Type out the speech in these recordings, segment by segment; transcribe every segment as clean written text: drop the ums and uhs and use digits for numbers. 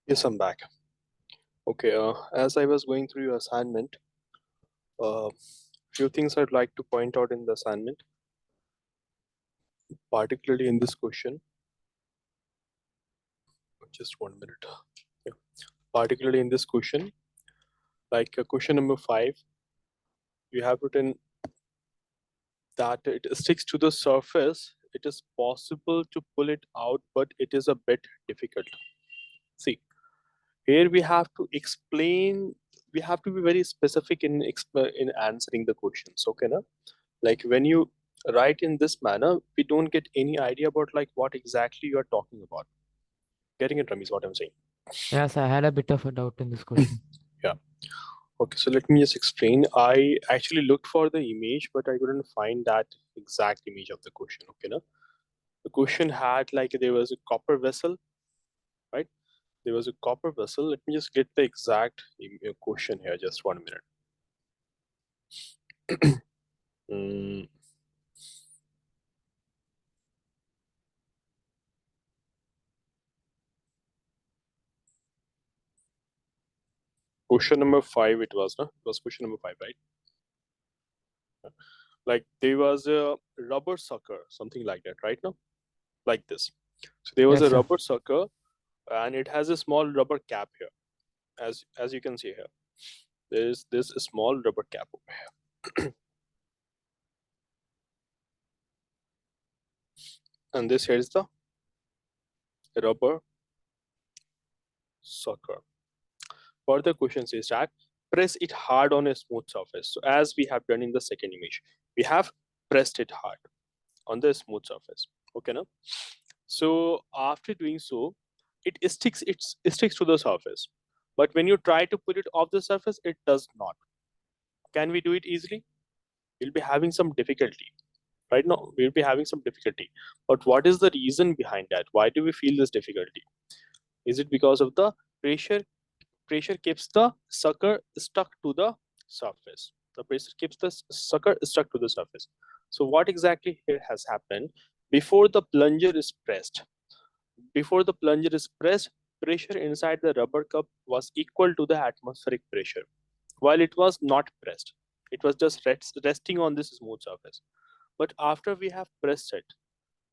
Yes, I'm back. Okay, as I was going through your assignment, few things I'd like to point out in the assignment, particularly in this question. Just 1 minute. Yeah. Particularly in this question, like question number 5, you have written that it sticks to the surface. It is possible to pull it out, but it is a bit difficult. See, here we have to explain. We have to be very specific in answering the questions. Okay, na? Like when you write in this manner, we don't get any idea about like what exactly you are talking about. Getting it, Rami, is what I'm saying. Yes, I had a bit of a doubt in this question. Yeah. Okay, so let me just explain. I actually looked for the image, but I couldn't find that exact image of the question. Okay, no? The question had like there was a copper vessel, right? There was a copper vessel. Let me just get the exact question here. Just 1 minute. Mm, Question number 5. It was, no? It was question number 5, right? Like there was a rubber sucker, something like that, right now, like this. So there was Yes, a sir. rubber sucker, and it has a small rubber cap here, as you can see here. There is this small rubber cap over here, and this here is the rubber sucker. Further question says that press it hard on a smooth surface. So as we have done in the second image, we have pressed it hard on the smooth surface. Okay, now. So after doing so, it sticks to the surface. But when you try to put it off the surface, it does not. Can we do it easily? We'll be having some difficulty. Right now, we'll be having some difficulty. But what is the reason behind that? Why do we feel this difficulty? Is it because of the pressure? Pressure keeps the sucker stuck to the surface. The pressure keeps the sucker stuck to the surface. So what exactly here has happened? Before the plunger is pressed, pressure inside the rubber cup was equal to the atmospheric pressure. While it was not pressed, it was just resting on this smooth surface. But after we have pressed it,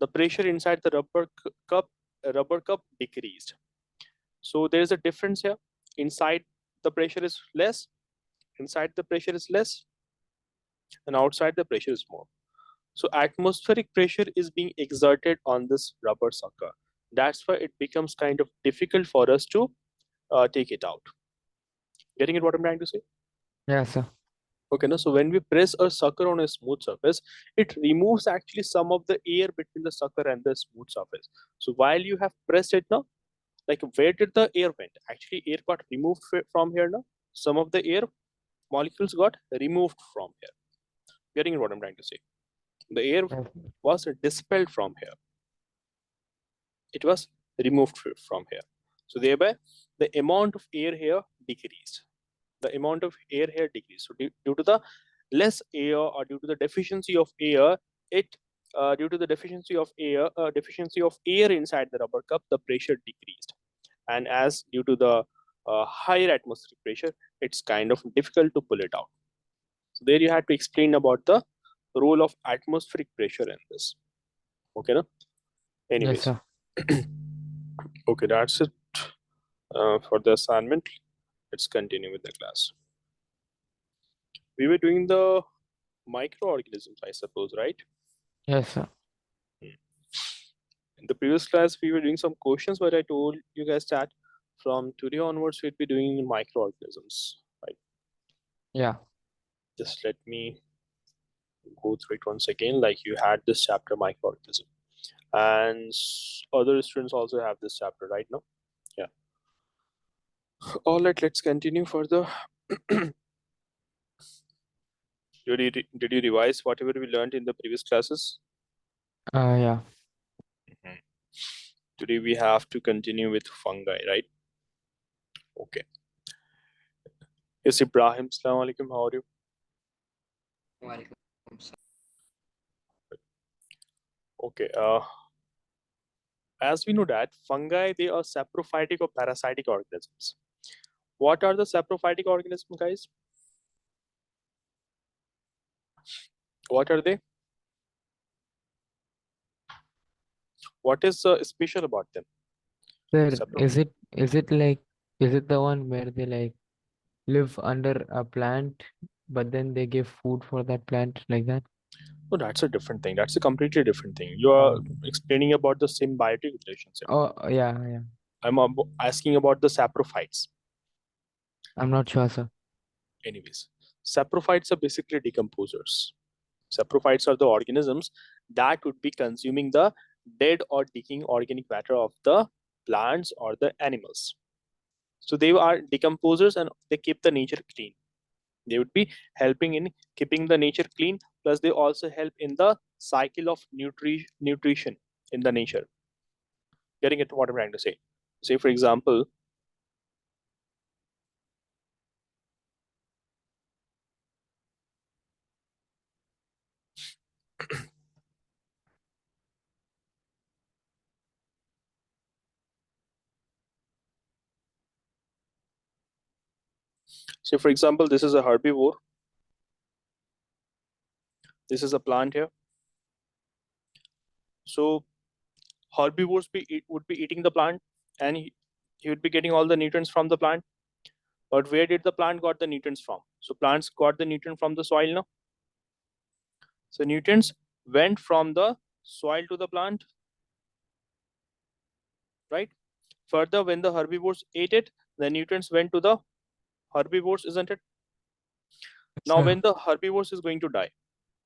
the pressure inside the rubber cup decreased. So there is a difference here. Inside the pressure is less, and outside the pressure is more. So atmospheric pressure is being exerted on this rubber sucker. That's why it becomes kind of difficult for us to take it out. Getting it what I'm trying to say? Yes, sir. Okay, no? So when we press a sucker on a smooth surface, it removes actually some of the air between the sucker and the smooth surface. So while you have pressed it now, like where did the air went? Actually, air got removed from here now. Some of the air molecules got removed from here. Getting what I'm trying to say? The air Yes. was dispelled from here. It was removed from here. So thereby, the amount of air here decreased. The amount of air here decreased. So due to the less air or due to the deficiency of air, due to the deficiency of air inside the rubber cup, the pressure decreased. And as due to the higher atmospheric pressure, it's kind of difficult to pull it out. So there you had to explain about the role of atmospheric pressure in this. Okay, no? Yes, Anyways, sir. okay, that's it for the assignment. Let's continue with the class. We were doing the microorganisms, I suppose, right? Yes, sir. In the previous class, we were doing some questions, but I told you guys that from today onwards, we'd be doing microorganisms, right? Yeah. Just let me go through it once again. Like you had this chapter, microorganism, and other students also have this chapter, right now? Yeah. All right, let's continue further. Did you revise whatever we learned in the previous classes? Yeah. Mhm. Today we have to continue with fungi, right? Okay. Yes, Ibrahim, Assalamu alaikum. How are you? Okay. As we know that fungi, they are saprophytic or parasitic organisms. What are the saprophytic organisms, guys? What are they? What is special about them? Sir, Sapro is it the one where they like live under a plant, but then they give food for that plant like that? No, that's a different thing. That's a completely different thing. You are Oh, okay. explaining about the symbiotic relationship. Oh, yeah, yeah. I'm asking about the saprophytes. I'm not sure, sir. Anyways, saprophytes are basically decomposers. Saprophytes are the organisms that would be consuming the dead or decaying organic matter of the plants or the animals. So they are decomposers and they keep the nature clean. They would be helping in keeping the nature clean, plus they also help in the cycle of nutrition in the nature. Getting it what I'm trying to say? Say for example, this is a herbivore. This is a plant here. So herbivores would be eating the plant, and he would be getting all the nutrients from the plant. But where did the plant got the nutrients from? So plants got the nutrient from the soil now. So nutrients went from the soil to the plant, right? Further, when the herbivores ate it, the nutrients went to the herbivores, isn't it? Now, Sir, when the herbivores is going to die,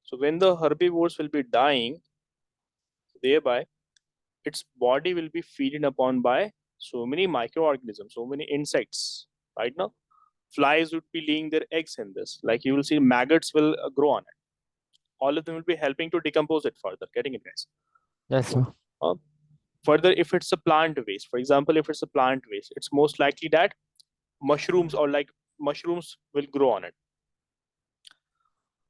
so when the herbivores will be dying, thereby its body will be feeded upon by so many microorganisms, so many insects. Right now, flies would be laying their eggs in this. Like you will see, maggots will grow on it. All of them will be helping to decompose it further. Getting it, guys? yes, sir. Uh, Further, if it's a plant waste, for example, if it's a plant waste, it's most likely that mushrooms will grow on it.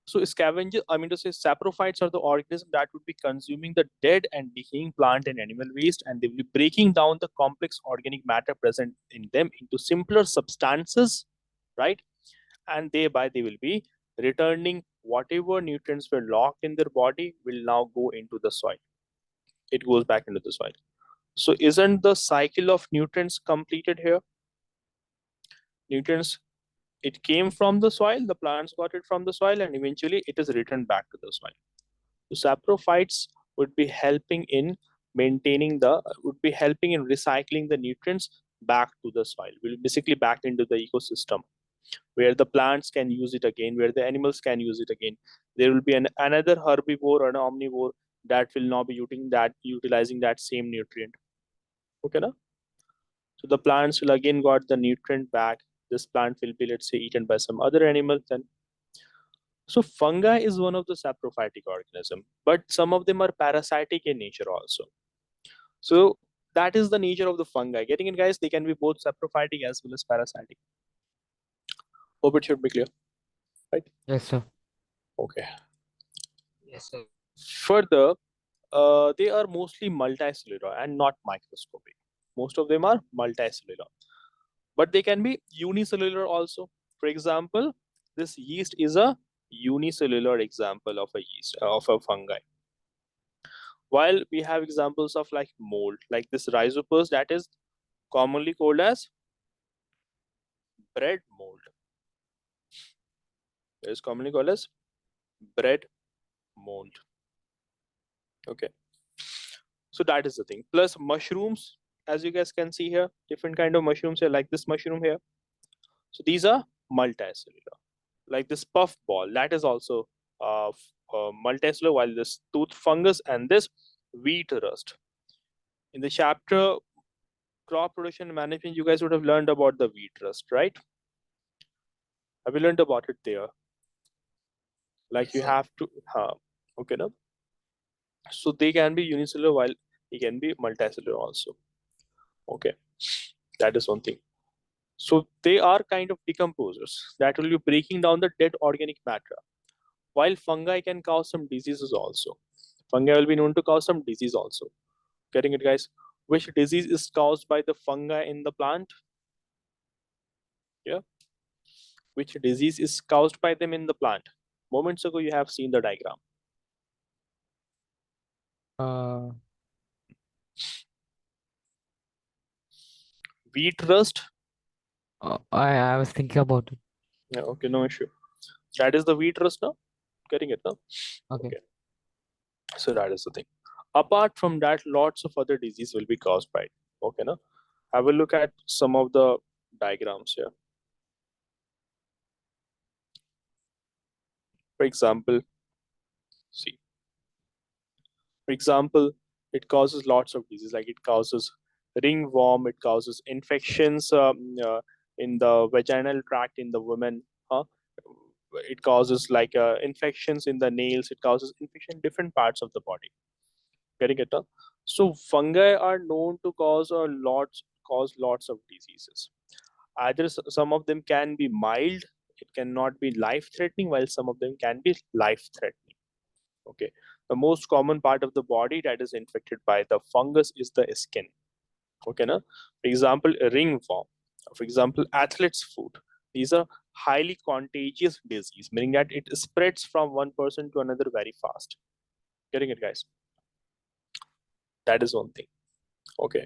So scavengers, I mean to say, saprophytes are the organism that would be consuming the dead and decaying plant and animal waste, and they will be breaking down the complex organic matter present in them into simpler substances, right? And thereby they will be returning whatever nutrients were locked in their body will now go into the soil. It goes back into the soil. So isn't the cycle of nutrients completed here? Nutrients, it came from the soil, the plants got it from the soil, and eventually it is returned back to the soil. So saprophytes would be helping in recycling the nutrients back to the soil, will basically back into the ecosystem, where the plants can use it again, where the animals can use it again. There will be another herbivore or an omnivore that will now be utilizing that same nutrient. Okay, na? So the plants will again got the nutrient back. This plant will be, let's say, eaten by some other animal. Then, so fungi is one of the saprophytic organism, but some of them are parasitic in nature also. So that is the nature of the fungi. Getting it, guys? They can be both saprophytic as well as parasitic. Hope it should be clear, right? Yes, sir. Okay. Yes, sir. Further, they are mostly multicellular and not microscopic. Most of them are multicellular, but they can be unicellular also. For example, this yeast is a unicellular example of a yeast of a fungi. While we have examples of like mold, like this rhizopus that is commonly called as bread mold. It is commonly called as bread mold. Okay, so that is the thing. Plus mushrooms, as you guys can see here, different kind of mushrooms here, like this mushroom here. So these are multicellular. Like this puff ball, that is also multicellular, while this tooth fungus and this wheat rust. In the chapter crop production management, you guys would have learned about the wheat rust, right? Have you learned about it there? Like Yes, you sir. have to, okay, no? So they can be unicellular while they can be multicellular also. Okay, that is one thing. So they are kind of decomposers that will be breaking down the dead organic matter. While fungi can cause some diseases also. Fungi will be known to cause some disease also. Getting it, guys? Which disease is caused by the fungi in the plant? Yeah. Which disease is caused by them in the plant? Moments ago, you have seen the diagram. Uh, Wheat rust. I was thinking about it. Yeah, okay, no issue. That is the wheat rust now. Getting it now? Okay. Okay. So that is the thing. Apart from that, lots of other disease will be caused by it. Okay, now have a look at some of the diagrams here. For example, see. For example, it causes lots of diseases, like it causes ringworm, it causes infections in the vaginal tract in the women. Huh? It causes like infections in the nails. It causes infection in different parts of the body. Getting it? Huh? So fungi are known to cause lots of diseases. Either some of them can be mild, it cannot be life threatening, while some of them can be life threatening. Okay, the most common part of the body that is infected by the fungus is the skin. Okay, na? For example, a ringworm. For example, athlete's foot. These are highly contagious disease, meaning that it spreads from one person to another very fast. Getting it, guys? That is one thing. Okay.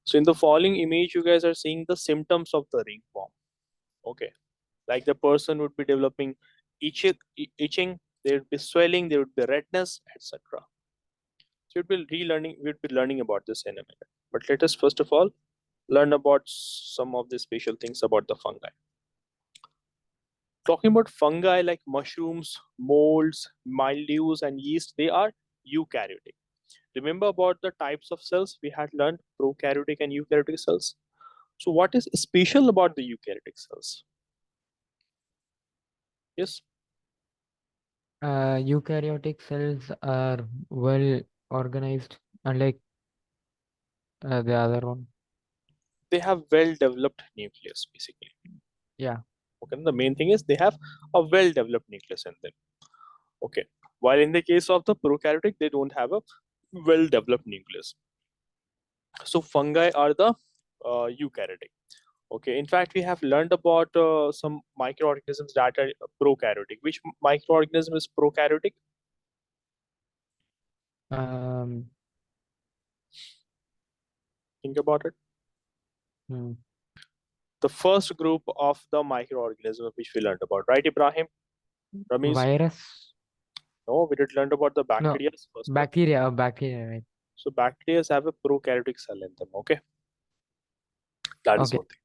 So in the following image, you guys are seeing the symptoms of the ringworm. Okay, like the person would be developing itching, there would be swelling, there would be redness, etc. So we'd be learning about this in a minute. But let us first of all learn about some of the special things about the fungi. Talking about fungi like mushrooms, molds, mildews, and yeast, they are eukaryotic. Remember about the types of cells we had learned, prokaryotic and eukaryotic cells. So what is special about the eukaryotic cells? Yes. Eukaryotic cells are well organized, unlike the other one. They have well developed nucleus basically. Yeah. Okay, the main thing is they have a well developed nucleus in them. Okay, while in the case of the prokaryotic, they don't have a well developed nucleus. So fungi are the eukaryotic. Okay, in fact, we have learned about some microorganisms that are prokaryotic. Which microorganism is prokaryotic? Um. Think about it. hmm. The first group of the microorganism which we learned about, right, Ibrahim? Ramesh? Virus? No, we did learn about the No, bacteria first. No? bacteria. Bacteria, right? So bacteria have a prokaryotic cell in them. Okay, that is Okay. one thing.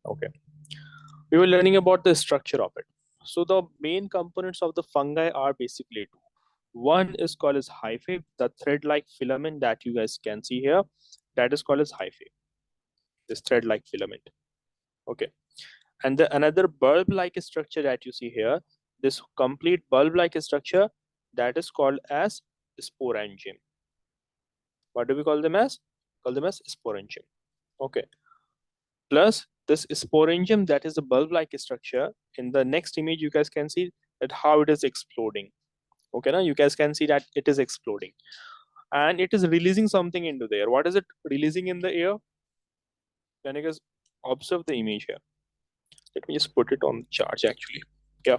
Okay, we were learning about the structure of it. So the main components of the fungi are basically two. One is called as hyphae, the thread-like filament that you guys can see here. That is called as hyphae. This thread-like filament. Okay, and the another bulb-like structure that you see here. This complete bulb-like structure that is called as sporangium. What do we call them as? Call them as sporangium. Okay. Plus this sporangium, that is a bulb-like structure. In the next image, you guys can see that how it is exploding. Okay, now you guys can see that it is exploding, and it is releasing something into the air. What is it releasing in the air? Can you guys observe the image here? Let me just put it on the charge actually. Yeah.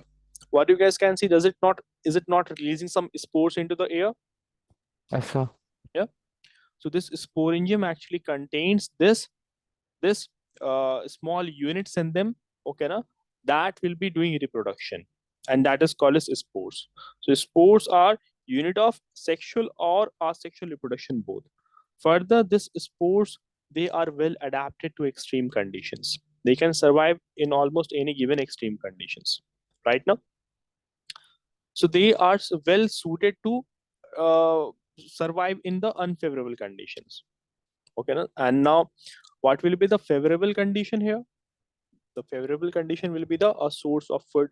What you guys can see, does it not? Is it not releasing some spores into the air? I saw. Yeah. So this sporangium actually contains this small units in them. Okay, na? That will be doing reproduction, and that is called as spores. So spores are unit of sexual or asexual reproduction both. Further, this spores, they are well adapted to extreme conditions. They can survive in almost any given extreme conditions. Right now, so they are well suited to survive in the unfavorable conditions. Okay, na? And now what will be the favorable condition here? The favorable condition will be a source of food.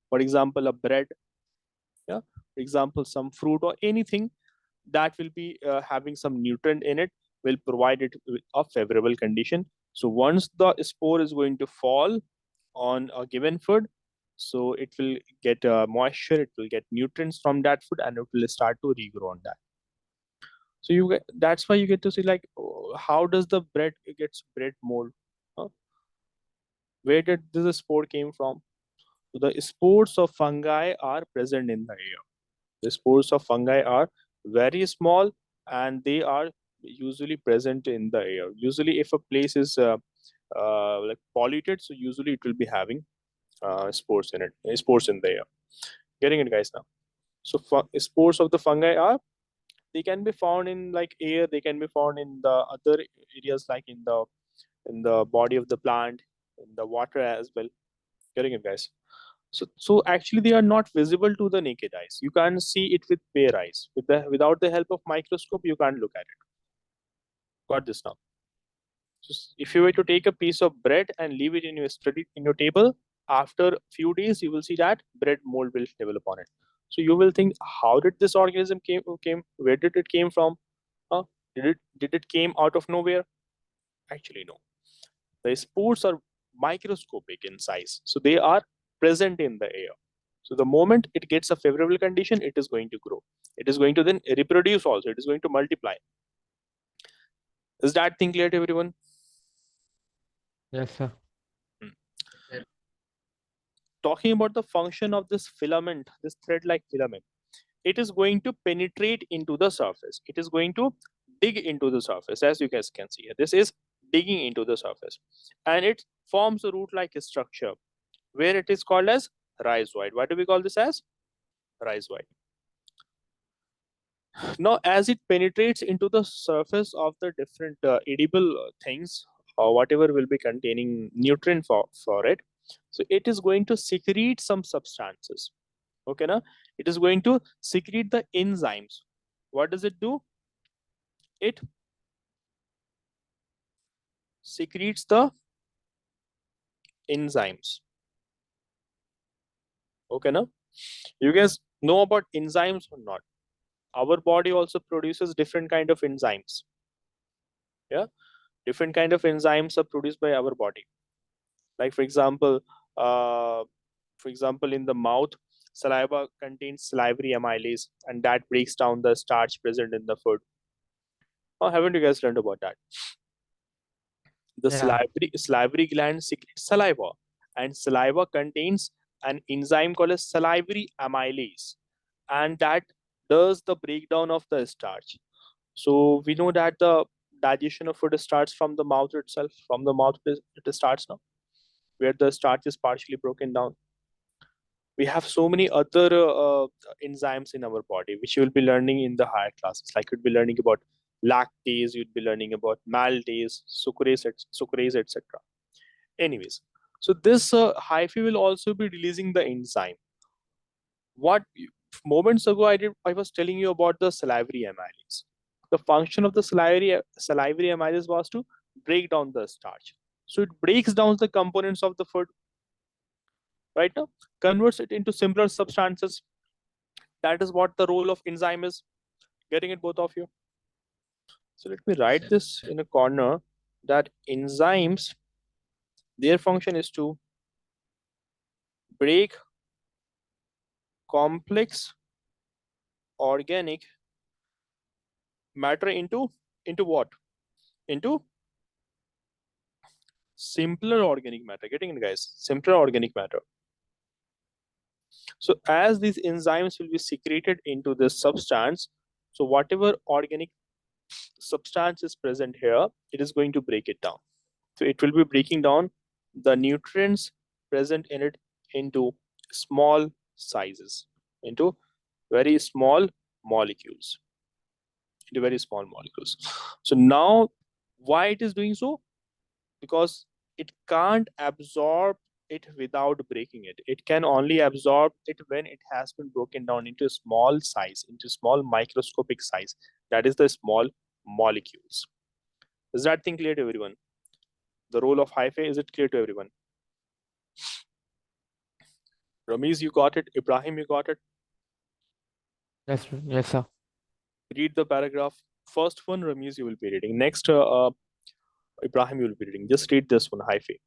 For example, a bread. Yeah. For example, some fruit or anything that will be having some nutrient in it will provide it with a favorable condition. So once the spore is going to fall on a given food, so it will get moisture, it will get nutrients from that food, and it will start to regrow on that. So that's why you get to see like how does the bread gets bread mold? Huh? Where did this spore came from? So the spores of fungi are present in the air. The spores of fungi are very small and they are usually present in the air. Usually, if a place is like polluted, so usually it will be having spores in it, spores in the air. Getting it, guys? Now, so spores of the fungi are, they can be found in like air. They can be found in the other areas like in the body of the plant, in the water as well. Getting it, guys? So actually they are not visible to the naked eyes. You can't see it with bare eyes. Without the help of microscope, you can't look at it. Got this now? So if you were to take a piece of bread and leave it in your study in your table, after a few days you will see that bread mold will develop on it. So you will think, how did this organism came? Where did it came from? Huh? Did it came out of nowhere? Actually, no. The spores are microscopic in size, so they are present in the air. So the moment it gets a favorable condition, it is going to grow. It is going to then reproduce also. It is going to multiply. Is that thing clear to everyone? Yes, sir. Talking about the function of this filament, this thread-like filament, it is going to penetrate into the surface. It is going to dig into the surface, as you guys can see here. This is digging into the surface, and it forms a root-like structure where it is called as rhizoid. Why do we call this as rhizoid? Now, as it penetrates into the surface of the different edible things, or whatever will be containing nutrient for it, so it is going to secrete some substances. Okay, now it is going to secrete the enzymes. What does it do? It secretes the enzymes. Okay, now you guys know about enzymes or not? Our body also produces different kind of enzymes. Yeah, different kind of enzymes are produced by our body. Like uh, for example, in the mouth, saliva contains salivary amylase, and that breaks down the starch present in the food. Oh, haven't you guys learned about that? The Yeah. salivary gland secretes saliva, and saliva contains an enzyme called as salivary amylase, and that does the breakdown of the starch. So we know that the digestion of food starts from the mouth itself. From the mouth, it starts now, where the starch is partially broken down. We have so many other enzymes in our body, which you will be learning in the higher classes. Like you'd be learning about lactase, you'd be learning about maltase, sucrase, etc. Anyways, so this hyphae will also be releasing the enzyme. What moments ago I was telling you about the salivary amylase. The function of the salivary amylase was to break down the starch. So it breaks down the components of the food, right now, converts it into simpler substances. That is what the role of enzyme is. Getting it, both of you? So let me write this in a corner that enzymes, their function is to break complex organic matter into what? Into simpler organic matter. Getting it, guys? Simpler organic matter. So as these enzymes will be secreted into this substance, so whatever organic substance is present here, it is going to break it down. So it will be breaking down the nutrients present in it into small sizes, into very small molecules, into very small molecules. So now, why it is doing so? Because it can't absorb it without breaking it. It can only absorb it when it has been broken down into small size, into small microscopic size. That is the small molecules. Is that thing clear to everyone? The role of hyphae, is it clear to everyone? Ramiz, you got it. Ibrahim, you got it. Yes, yes, sir. Read the paragraph. First one, Ramiz, you will be reading. Next, Ibrahim, you will be reading. Just read this one, hyphae.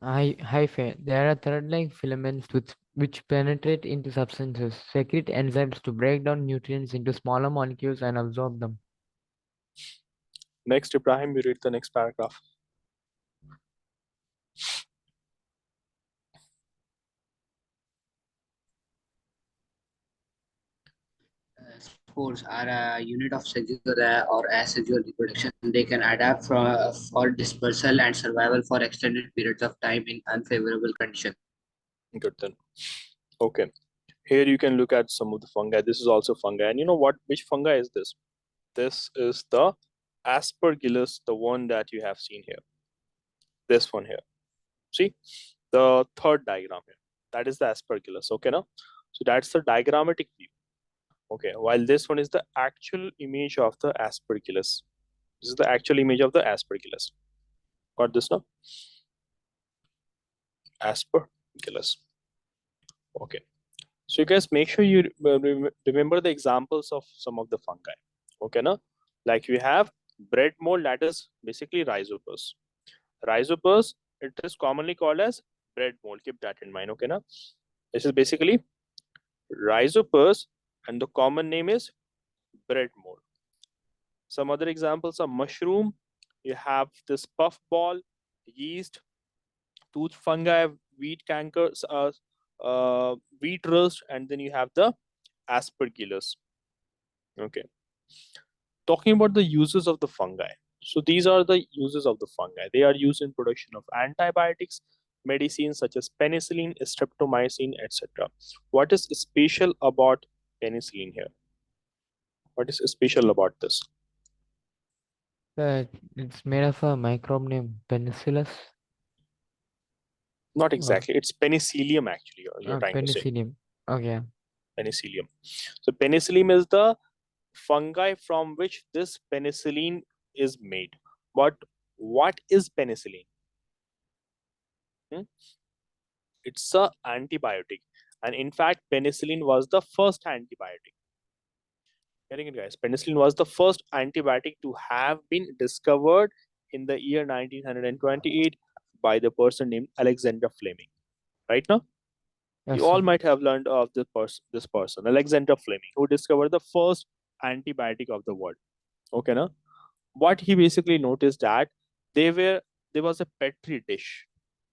Hyphae. There are thread-like filaments which penetrate into substances, secrete enzymes to break down nutrients into smaller molecules and absorb them. Next, Ibrahim, you read the next paragraph. Spores are a unit of sexual or asexual reproduction. They can adapt for dispersal and survival for extended periods of time in unfavorable conditions. Good then. Okay. Here you can look at some of the fungi. This is also fungi. And you know what? Which fungi is this? This is the aspergillus, the one that you have seen here. This one here. See the third diagram here. That is the aspergillus. Okay, now. So that's the diagrammatic view. Okay, while this one is the actual image of the aspergillus. This is the actual image of the aspergillus. Got this now? Aspergillus. Okay. So you guys make sure you remember the examples of some of the fungi. Okay, now? Like we have bread mold, that is basically rhizopus. Rhizopus, it is commonly called as bread mold. Keep that in mind. Okay, now? This is basically rhizopus, and the common name is bread mold. Some other examples are mushroom. You have this puffball, yeast, tooth fungi, wheat cankers, wheat rust, and then you have the aspergillus. Okay. Talking about the uses of the fungi. So these are the uses of the fungi. They are used in production of antibiotics, medicines such as penicillin, streptomycin, etc. What is special about penicillin here? What is special about this? It's made of a microbe named Penicillus. Not or exactly. It's penicillium actually. You're trying to say Penicillium. Okay. penicillium. So penicillium is the fungi from which this penicillin is made. But what is penicillin? It's a antibiotic, and in fact penicillin was the first antibiotic. Getting it, guys? Penicillin was the first antibiotic to have been discovered in the year 1928 by the person named Alexander Fleming. Right now, Yes, you all sir. might have learned of this person, Alexander Fleming, who discovered the first antibiotic of the world. Okay, now what he basically noticed that there was a petri dish.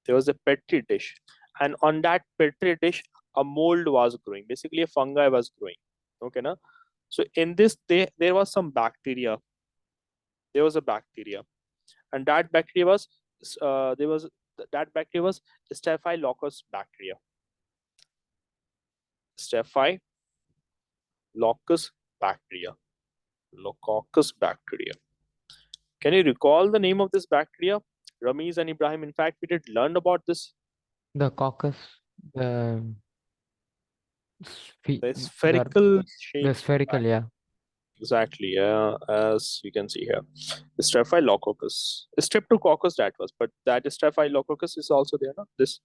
There was a petri dish, and on that petri dish, a mold was growing. Basically, a fungi was growing. Okay, now. So in this, there was some bacteria. There was a bacteria, and that bacteria was there was that bacteria was Staphylococcus bacteria. Staphylococcus bacteria. Lococcus bacteria. Can you recall the name of this bacteria? Ramiz and Ibrahim, in fact, we did learn about this. The coccus, the The spherical shape. spherical, yeah. Exactly, as you can see here. The Staphylococcus. Streptococcus that was, but that Staphylococcus is also there, no? This,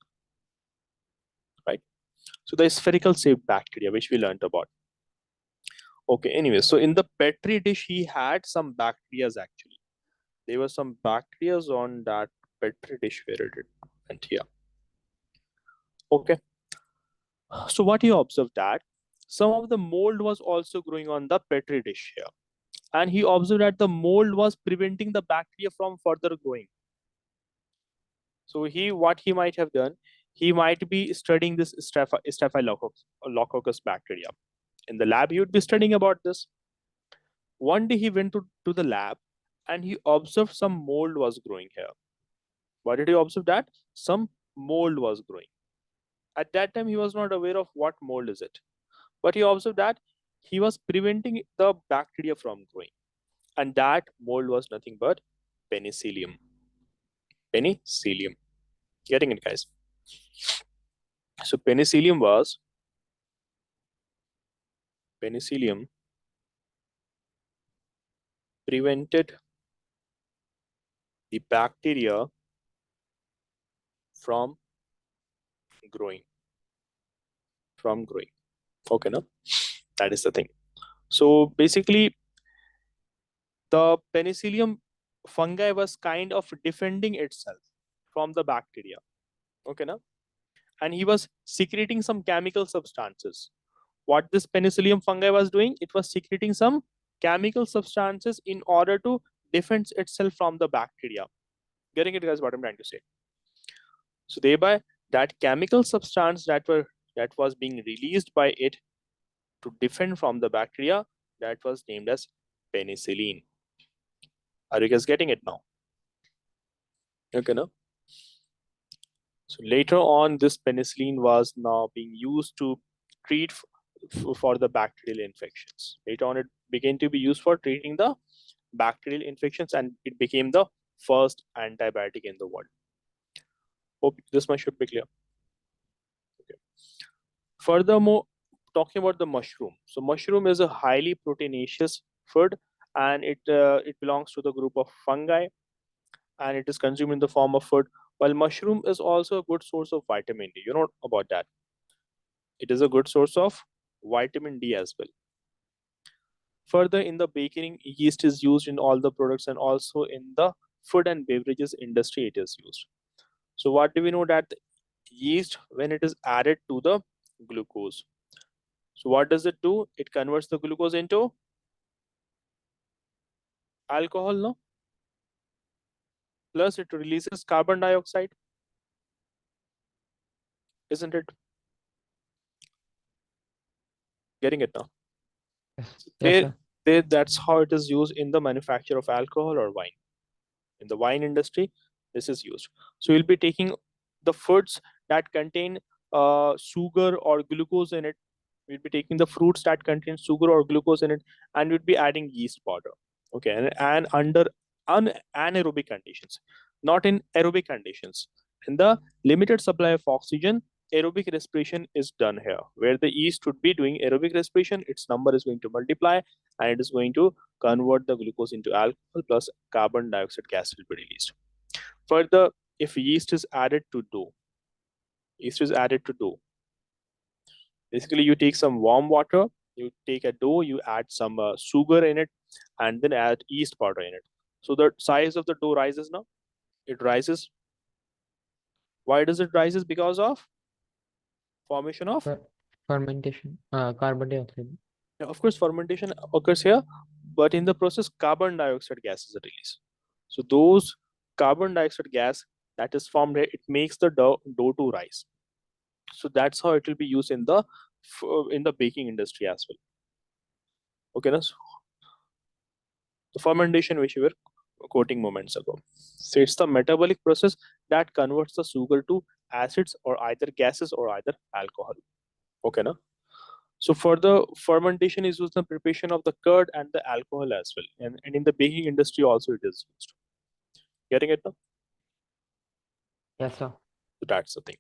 right? So the spherical shaped bacteria, which we learned about. Okay, anyway, so in the petri dish, he had some bacteria actually. There were some bacteria on that petri dish where it went here. Okay. So what he observed that some of the mold was also growing on the petri dish here. And he observed that the mold was preventing the bacteria from further growing. So what he might have done, he might be studying this Staphylococcus bacteria. In the lab, he would be studying about this. One day he went to the lab and he observed some mold was growing here. What did he observe? That some mold was growing. At that time, he was not aware of what mold is it. But he observed that he was preventing the bacteria from growing. And that mold was nothing but penicillium. Penicillium. Getting it, guys? So penicillium prevented the bacteria from growing. Okay, no? That is the thing. So basically, the penicillium fungi was kind of defending itself from the bacteria. Okay, no? And he was secreting some chemical substances. What this penicillium fungi was doing, it was secreting some chemical substances in order to defends itself from the bacteria. Getting it, guys, what I'm trying to say? So thereby, that chemical substance that was being released by it to defend from the bacteria, that was named as penicillin. Are you guys getting it now? Okay, no? So later on, this penicillin was now being used to treat for the bacterial infections. Later on, it began to be used for treating the bacterial infections, and it became the first antibiotic in the world. Hope this much should be clear. Okay. Furthermore, talking about the mushroom. So mushroom is a highly proteinaceous food, and it belongs to the group of fungi, and it is consumed in the form of food. While mushroom is also a good source of vitamin D. You know about that. It is a good source of vitamin D as well. Further, in the baking, yeast is used in all the products, and also in the food and beverages industry it is used. So what do we know? That the yeast, when it is added to the glucose, so what does it do? It converts the glucose into alcohol, no? Plus it releases carbon dioxide, isn't it? Getting it now? Yes, They, yes, sir. that's how it is used in the manufacture of alcohol or wine. In the wine industry, this is used. So you'll be taking the foods that contain sugar or glucose in it. We'll be taking the fruits that contain sugar or glucose in it, and we'd be adding yeast powder. Okay, and under anaerobic conditions, not in aerobic conditions. In the limited supply of oxygen, aerobic respiration is done here, where the yeast would be doing aerobic respiration. Its number is going to multiply, and it is going to convert the glucose into alcohol, plus carbon dioxide gas will be released. Further, if yeast is added to dough, yeast is added to dough. Basically, you take some warm water, you take a dough, you add some sugar in it, and then add yeast powder in it. So the size of the dough rises now. It rises. Why does it rises? Because of formation of, Fer- Fermentation, carbon dioxide. yeah, of course, fermentation occurs here, but in the process, carbon dioxide gas is released. So those carbon dioxide gas that is formed here, it makes the dough to rise. So that's how it will be used in the baking industry as well. Okay, now, so the fermentation which we were quoting moments ago. So it's the metabolic process that converts the sugar to acids or either gases or either alcohol. Okay, now. So for the fermentation is used in the preparation of the curd and the alcohol as well. And in the baking industry also it is used. Getting it now? Yes, sir. So that's the thing.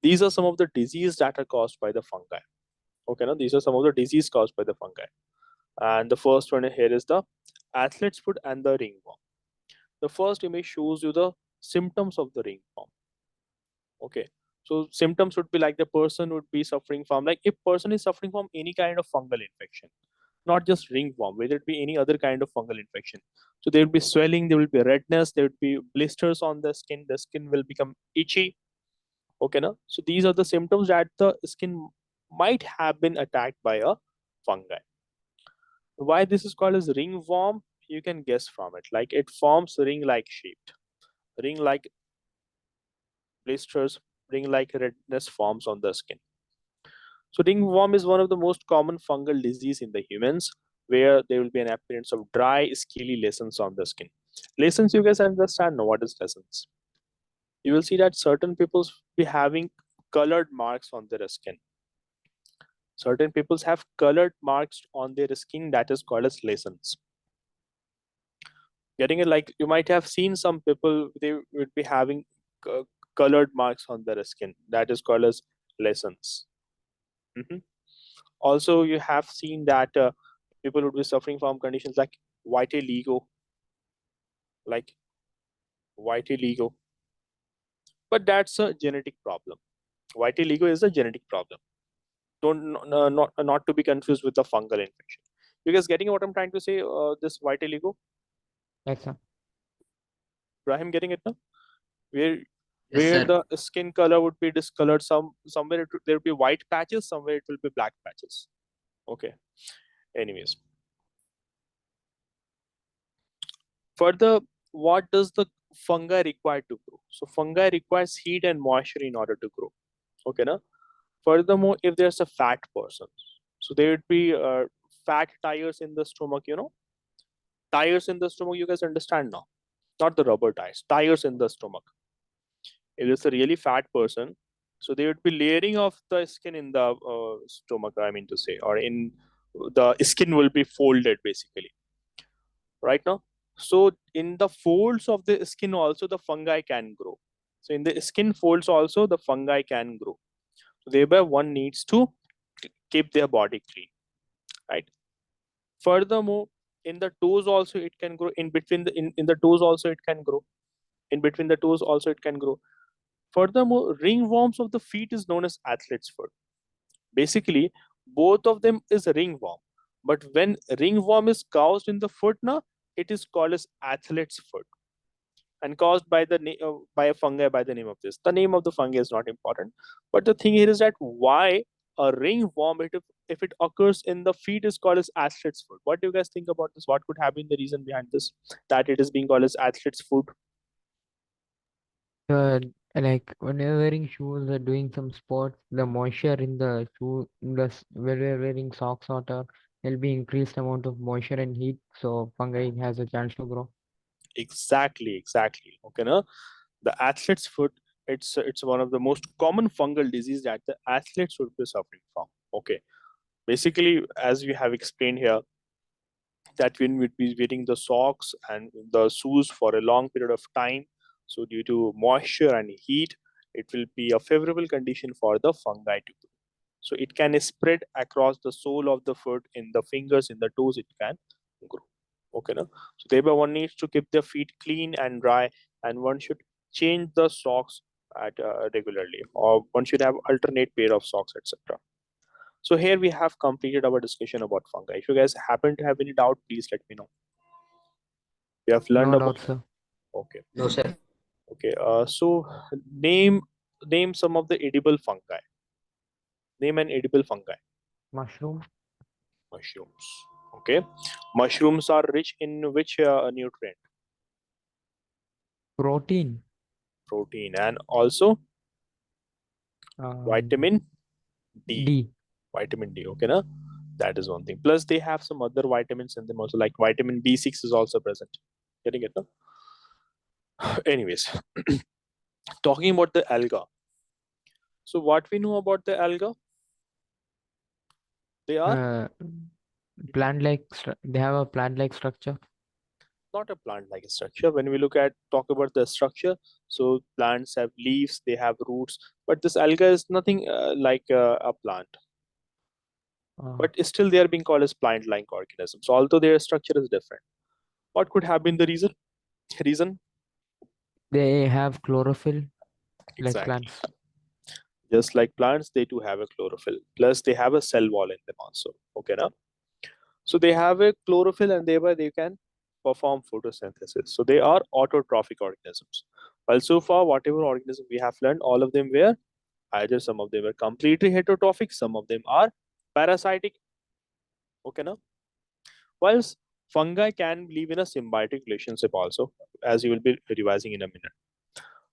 These are some of the diseases that are caused by the fungi. Okay, now these are some of the diseases caused by the fungi. And the first one here is the athlete's foot and the ringworm. The first image shows you the symptoms of the ringworm. Okay, so symptoms would be like the person would be suffering from, like if person is suffering from any kind of fungal infection, not just ringworm, whether it be any other kind of fungal infection. So there will be swelling, there will be redness, there will be blisters on the skin will become itchy. Okay, now, so these are the symptoms that the skin might have been attacked by a fungi. Why this is called as ringworm, you can guess from it. Like it forms ring-like shaped, ring-like blisters, ring-like redness forms on the skin. So ringworm is one of the most common fungal disease in the humans, where there will be an appearance of dry, scaly lesions on the skin. Lesions, you guys understand now what is lesions. You will see that certain people be having colored marks on their skin. Certain people have colored marks on their skin that is called as lesions. Getting it, like you might have seen some people, they would be having colored marks on their skin that is called as lesions. Mhm. Also, you have seen that people would be suffering from conditions like vitiligo, like vitiligo, but that's a genetic problem. Vitiligo is a genetic problem. Don't not to be confused with the fungal infection. You guys getting what I'm trying to say? This vitiligo, Yes, sir. Brahim, getting it now? Where Yes, where sir. the skin color would be discolored, somewhere there will be white patches, somewhere it will be black patches. Okay. Anyways, Further, what does the fungi require to grow? So fungi requires heat and moisture in order to grow. Okay, na? Furthermore, if there's a fat person, so there would be fat tires in the stomach. Tires in the stomach. You guys understand now? Not the rubber tires. Tires in the stomach. If it's a really fat person, so they would be layering of the skin in the stomach. I mean to say, or in the skin will be folded basically, right now. So in the folds of the skin also the fungi can grow. So in the skin folds also the fungi can grow. So thereby one needs to keep their body clean, right? Furthermore, in the toes also it can grow. In between in the toes also it can grow. In between the toes also it can grow. Furthermore, ringworms of the feet is known as athlete's foot. Basically, both of them is ringworm. But when ringworm is caused in the foot now, it is called as athlete's foot and caused by by a fungi by the name of this. The name of the fungi is not important, but the thing here is that why a ringworm, if it occurs in the feet, is called as athlete's foot. What do you guys think about this? What could have been the reason behind this that it is being called as athlete's foot? Uh, like when you're wearing shoes or doing some sports, the moisture in the shoe, when we're wearing socks or there'll be increased amount of moisture and heat, so fungi has a chance to grow. Exactly. Okay, no? The athlete's foot, it's one of the most common fungal disease that the athletes would be suffering from. Okay, basically, as we have explained here, that when we'd be wearing the socks and the shoes for a long period of time, so due to moisture and heat, it will be a favorable condition for the fungi to grow. So it can spread across the sole of the foot, in the fingers, in the toes, it can grow. Okay, no? So thereby one needs to keep their feet clean and dry, and one should change the socks at regularly, or one should have alternate pair of socks, etc. So here we have completed our discussion about fungi. If you guys happen to have any doubt, please let me know. We have learned No about. doubt, sir. Okay, No, sir. okay. So name name some of the edible fungi. Name an edible fungi. Mushroom, Mushrooms. Okay, mushrooms are rich in which nutrient? protein, Protein, and also um, vitamin D. D. Vitamin D. Okay, na? That is one thing. Plus, they have some other vitamins in them also, like vitamin B6 is also present. Getting it? No? Anyways, talking about the alga. So, what we know about the alga? They are Uh, Plant-like, they have a plant-like structure. not a plant-like structure. When we talk about the structure, so plants have leaves, they have roots, but this alga is nothing like a plant. Uh, But still, they are being called as plant-like organisms, although their structure is different. What could have been the reason? Reason? they have chlorophyll like Exactly. plants. Just like plants, they do have a chlorophyll. Plus, they have a cell wall in them also. Okay, now. So they have a chlorophyll, and thereby they can perform photosynthesis. So they are autotrophic organisms. Well, so far, whatever organism we have learned, all of them were either some of them were completely heterotrophic, some of them are parasitic. Okay, now. Whilst fungi can live in a symbiotic relationship also, as you will be revising in a minute.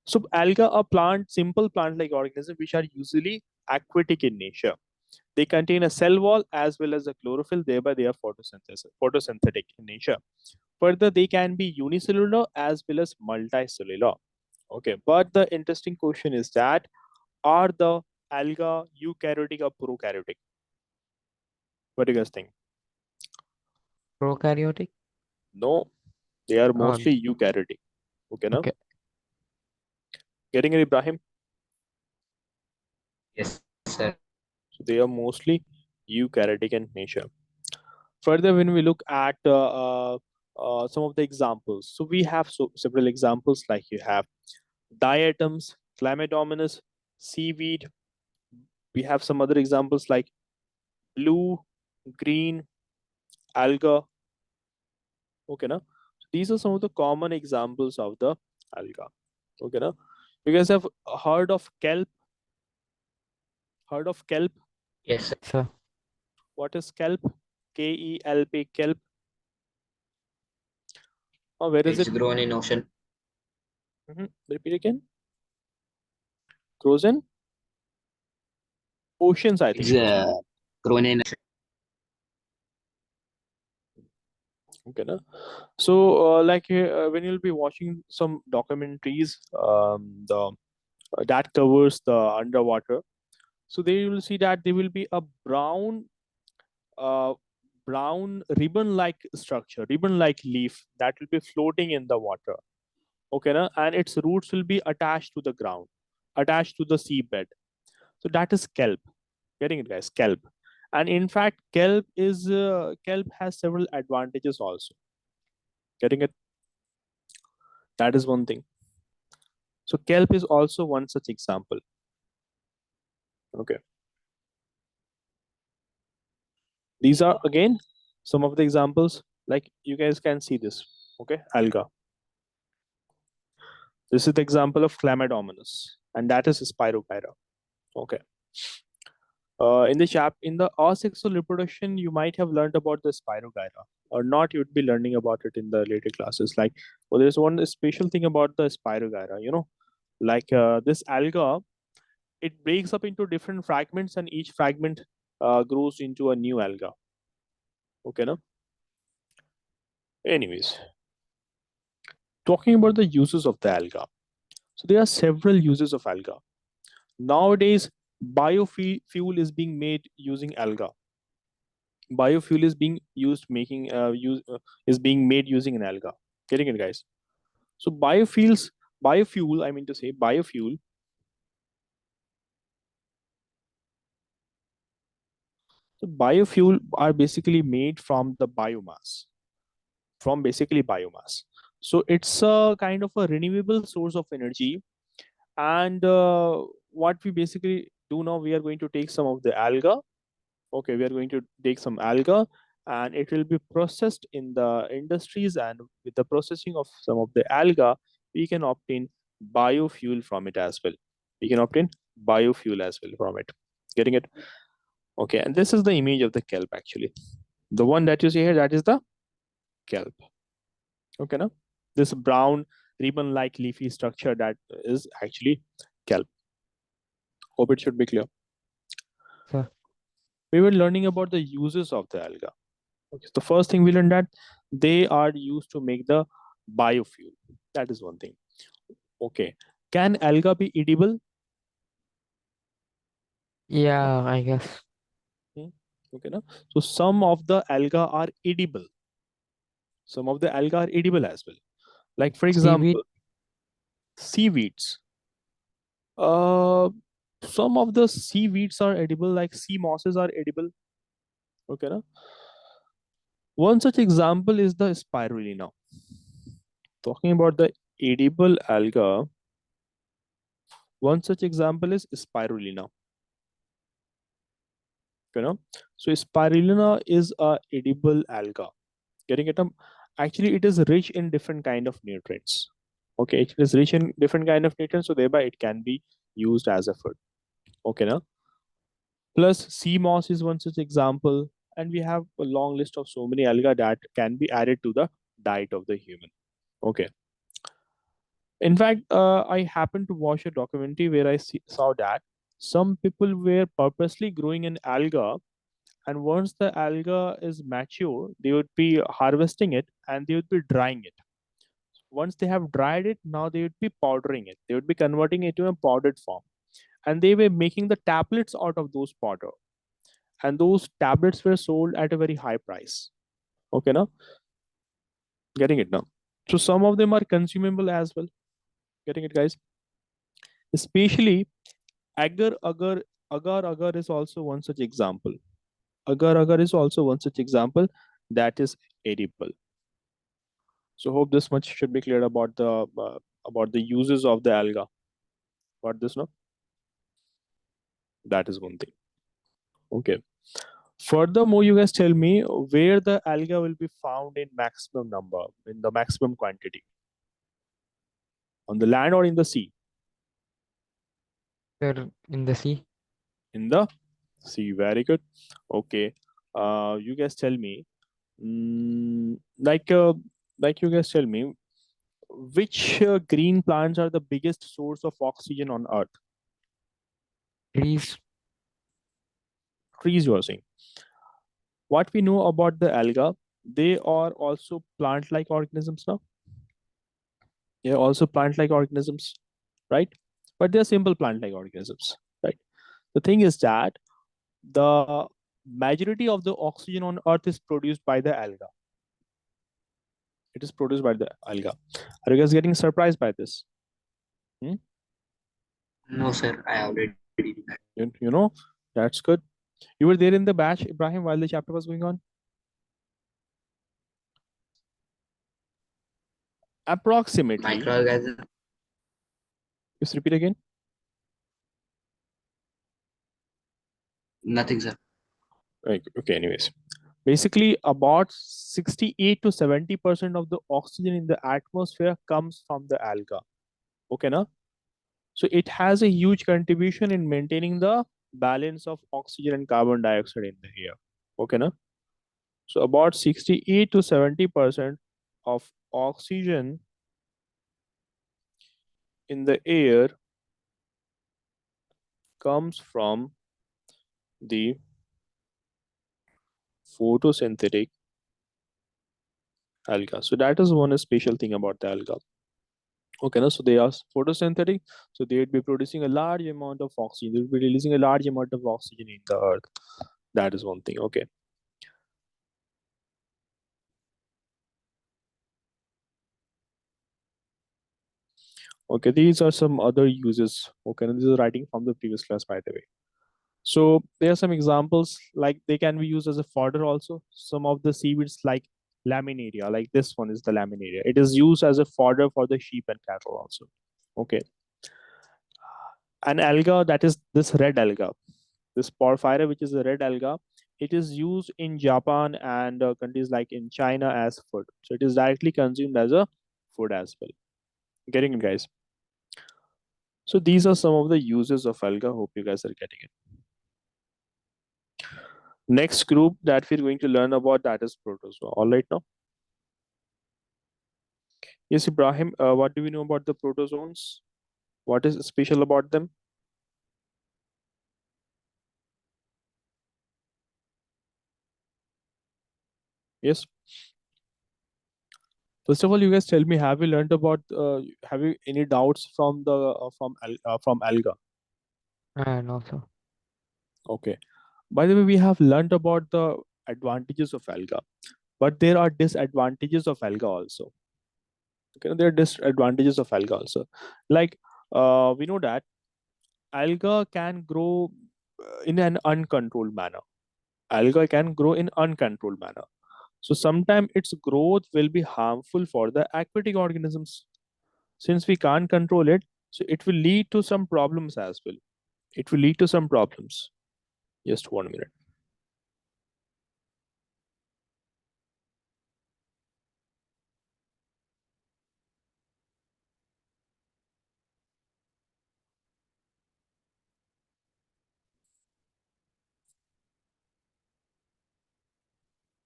So alga are simple plant-like organisms which are usually aquatic in nature. They contain a cell wall as well as a chlorophyll, thereby they are photosynthetic in nature. Further, they can be unicellular as well as multicellular. Okay, but the interesting question is that are the alga eukaryotic or prokaryotic? What do you guys think? Prokaryotic. No, they are Oh, mostly eukaryotic. Okay, now okay. getting it, Ibrahim? Yes, sir. So they are mostly eukaryotic in nature. Further, when we look at some of the examples, so we have several examples, like you have diatoms, chlamydomonas, seaweed. We have some other examples like blue, green, alga. Okay, now these are some of the common examples of the alga. Okay, now you guys have heard of kelp? Heard of kelp? Yes, sir. So, What is kelp? KELP, kelp. Where is It's it? grown in ocean. Repeat again. Grows in oceans, I It's think so. grown in. Okay, no? So when you'll be watching some documentaries, the that covers the underwater, so there you will see that there will be a uh, brown ribbon like structure, ribbon like leaf that will be floating in the water. Okay, na? And its roots will be attached to the ground, attached to the seabed. So that is kelp. Getting it, guys? Kelp. And in fact, kelp has several advantages also. Getting it? That is one thing. So kelp is also one such example. Okay. These are again some of the examples. Like you guys can see this. Okay, alga. This is the example of Chlamydomonas, and that is Spirogyra. Okay. In the asexual reproduction, you might have learned about the Spirogyra, or not. You'd be learning about it in the later classes. Like, well, there's one special thing about the Spirogyra. Like this alga, it breaks up into different fragments, and each fragment grows into a new alga. Okay, no. Anyways, talking about the uses of the alga. So there are several uses of alga. Nowadays, biofuel is being made using alga. Biofuel is being used making use is being made using an alga. Getting it, guys? So biofuel. I mean to say biofuel. So biofuel are basically made from the biomass, from basically biomass. So it's a kind of a renewable source of energy. And what we basically do now, we are going to take some of the alga. Okay, we are going to take some alga, and it will be processed in the industries, and with the processing of some of the alga, we can obtain biofuel from it as well. We can obtain biofuel as well from it. Getting it? Okay, and this is the image of the kelp actually. The one that you see here, that is the kelp. Okay, now this brown ribbon like leafy structure, that is actually kelp. Hope it should be clear. Sir. We were learning about the uses of the alga. Okay, so the first thing we learned that they are used to make the biofuel. That is one thing. Okay, can alga be edible? Yeah, I guess. Hmm, okay, no. So some of the alga are edible. Some of the alga are edible as well. Like for Seaweed. example, seaweeds. Uh, some of the seaweeds are edible, like sea mosses are edible. Okay, no. One such example is the spirulina. Talking about the edible alga, one such example is spirulina. So spirulina is a edible alga. Getting it? Actually, it is rich in different kind of nutrients. Okay, it is rich in different kind of nutrients, so thereby it can be used as a food. Okay, now plus sea moss is one such example, and we have a long list of so many alga that can be added to the diet of the human. Okay. In fact, I happened to watch a documentary where saw that some people were purposely growing an alga, and once the alga is mature, they would be harvesting it and they would be drying it. Once they have dried it, now they would be powdering it. They would be converting it to a powdered form, and they were making the tablets out of those powder, and those tablets were sold at a very high price. Okay, now getting it now. So some of them are consumable as well. Getting it, guys? Especially agar agar is also one such example. Agar agar is also one such example that is edible. So hope this much should be clear about the uses of the alga. What this no? That is one thing. Okay. Furthermore, you guys tell me where the alga will be found in maximum number, in the maximum quantity, on the land or in the sea? Sir, in the sea. In the sea. Very good. Okay. You guys tell me. Like Like you guys tell me, which green plants are the biggest source of oxygen on Earth? Trees. Trees, you are saying. What we know about the alga, they are also plant-like organisms now. They are also plant-like organisms, right? But they are simple plant-like organisms, right? The thing is that the majority of the oxygen on Earth is produced by the alga. It is produced by the alga. Are you guys getting surprised by this? Hmm? No, sir, I already knew that. You know, that's good. You were there in the batch, Ibrahim, while the chapter was going on? Approximately. Microorganism, Just repeat again. nothing, sir. Okay, anyways. Basically, about 68 to 70% of the oxygen in the atmosphere comes from the alga. Okay, na? So it has a huge contribution in maintaining the balance of oxygen and carbon dioxide in the air. Okay, na? So about 68 to 70% of oxygen in the air comes from the photosynthetic alga. So that is one special thing about the alga. Okay, no? So they are photosynthetic, so they would be producing a large amount of oxygen. They will be releasing a large amount of oxygen in the earth. That is one thing. Okay. Okay, these are some other uses. Okay, and this is writing from the previous class, by the way. So there are some examples, like they can be used as a fodder also. Some of the seaweeds like laminaria, like this one is the laminaria. It is used as a fodder for the sheep and cattle also. Okay. An alga, that is this red alga, this porphyra, which is a red alga, it is used in Japan and countries like in China as food. So it is directly consumed as a food as well. Getting it, guys? So these are some of the uses of alga. Hope you guys are getting it. Next group that we're going to learn about, that is protozoa. All right now. Yes, Ibrahim. What do we know about the protozoans? What is special about them? Yes. First of all, you guys tell me, have you learned about? Have you any doubts from the from alga? No, sir. Okay. By the way, we have learned about the advantages of alga, but there are disadvantages of alga also. Okay, there are disadvantages of alga also. Like we know that alga can grow in an uncontrolled manner. Alga can grow in uncontrolled manner. So sometimes its growth will be harmful for the aquatic organisms. Since we can't control it, so it will lead to some problems as well. It will lead to some problems. Just 1 minute.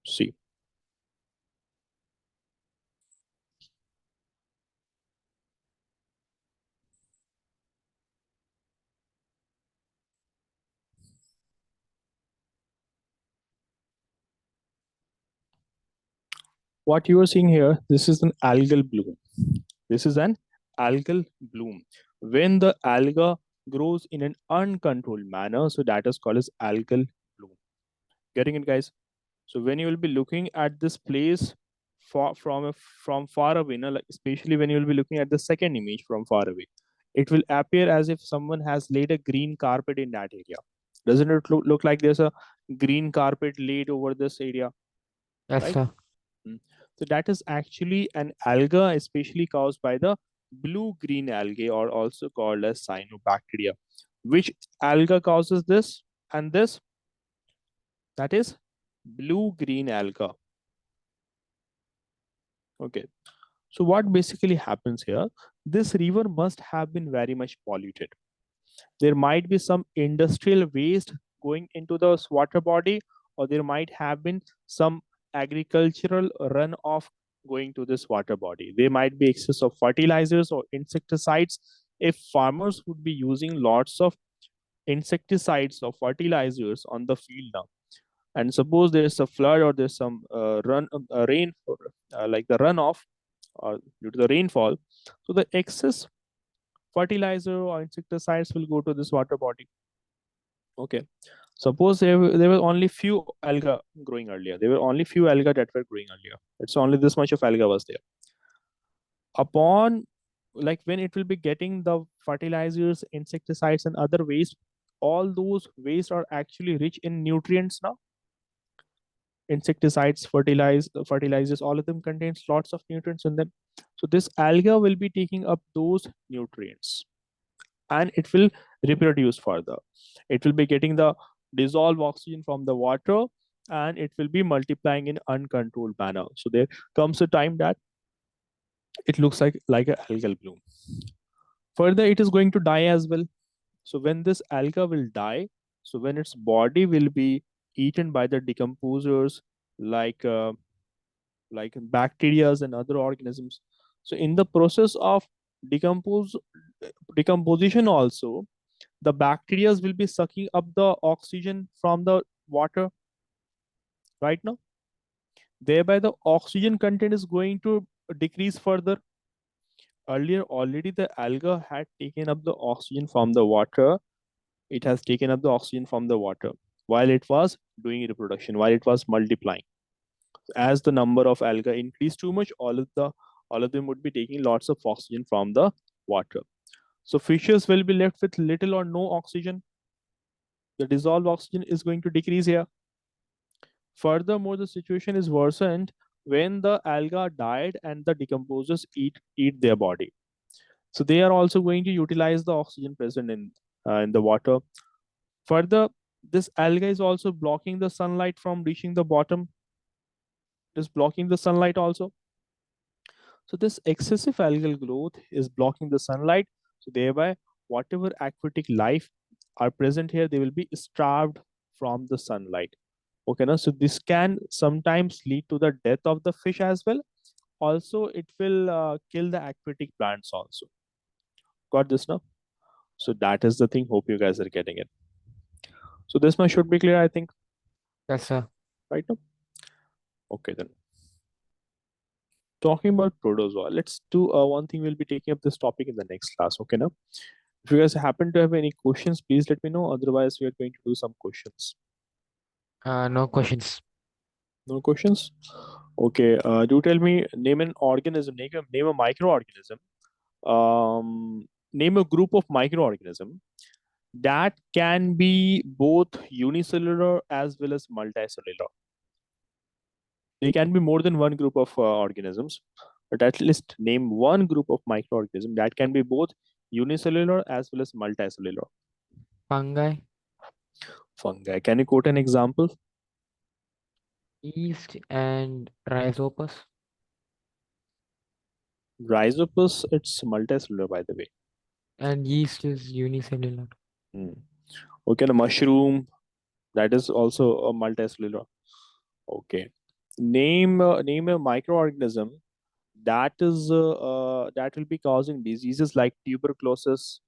See. What you are seeing here, this is an algal bloom. This is an algal bloom. When the alga grows in an uncontrolled manner, so that is called as algal bloom. Getting it, guys? So when you will be looking at this place from far away, like especially when you will be looking at the second image from far away, it will appear as if someone has laid a green carpet in that area. Doesn't it look like there's a green carpet laid over this area, Yes, right? sir. So that is actually an alga, especially caused by the blue-green algae, or also called as cyanobacteria. Which alga causes this and this? That is blue-green alga. Okay. So what basically happens here? This river must have been very much polluted. There might be some industrial waste going into the water body, or there might have been some agricultural runoff going to this water body. There might be excess of fertilizers or insecticides. If farmers would be using lots of insecticides or fertilizers on the field now, and suppose there's a flood or there's some rain, like the runoff or due to the rainfall, so the excess fertilizer or insecticides will go to this water body. Okay, suppose there were only few alga growing earlier. There were only few alga that were growing earlier. It's only this much of alga was there. Upon, like, when it will be getting the fertilizers, insecticides, and other waste, all those waste are actually rich in nutrients now. Insecticides, fertilizers, all of them contains lots of nutrients in them. So this alga will be taking up those nutrients, and it will reproduce further. It will be getting the dissolved oxygen from the water, and it will be multiplying in uncontrolled manner. So there comes a time that it looks like a algal bloom. Further, it is going to die as well. So when this alga will die, so when its body will be eaten by the decomposers, like bacteria and other organisms. So in the process of decompose decomposition also, the bacteria will be sucking up the oxygen from the water right now. Thereby the oxygen content is going to decrease further. Earlier already the alga had taken up the oxygen from the water. It has taken up the oxygen from the water while it was doing reproduction, while it was multiplying. As the number of alga increased too much, all of them would be taking lots of oxygen from the water. So fishes will be left with little or no oxygen. The dissolved oxygen is going to decrease here. Furthermore, the situation is worsened when the alga died and the decomposers eat their body. So they are also going to utilize the oxygen present in the water. Further, this alga is also blocking the sunlight from reaching the bottom. It is blocking the sunlight also. So this excessive algal growth is blocking the sunlight. So thereby, whatever aquatic life are present here, they will be starved from the sunlight. Okay, now so this can sometimes lead to the death of the fish as well. Also, it will kill the aquatic plants also. Got this now? So that is the thing. Hope you guys are getting it. So this much should be clear, I think. Yes, sir. Right now. Okay then. Talking about protozoa, let's do one thing. We'll be taking up this topic in the next class. Okay, now. If you guys happen to have any questions, please let me know. Otherwise, we are going to do some questions. No questions. No questions? Okay. Do tell me, name an organism, name a microorganism, name a group of microorganism that can be both unicellular as well as multicellular. There can be more than one group of organisms, but at least name one group of microorganism that can be both unicellular as well as multicellular. Fungi, Fungi. Can you quote an example? yeast, and rhizopus. Rhizopus, it's multicellular, by the way. And yeast is unicellular. Okay, the mushroom, that is also a multicellular. Okay. Name a microorganism that will be causing diseases like tuberculosis,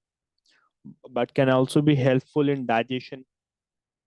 but can also be helpful in digestion.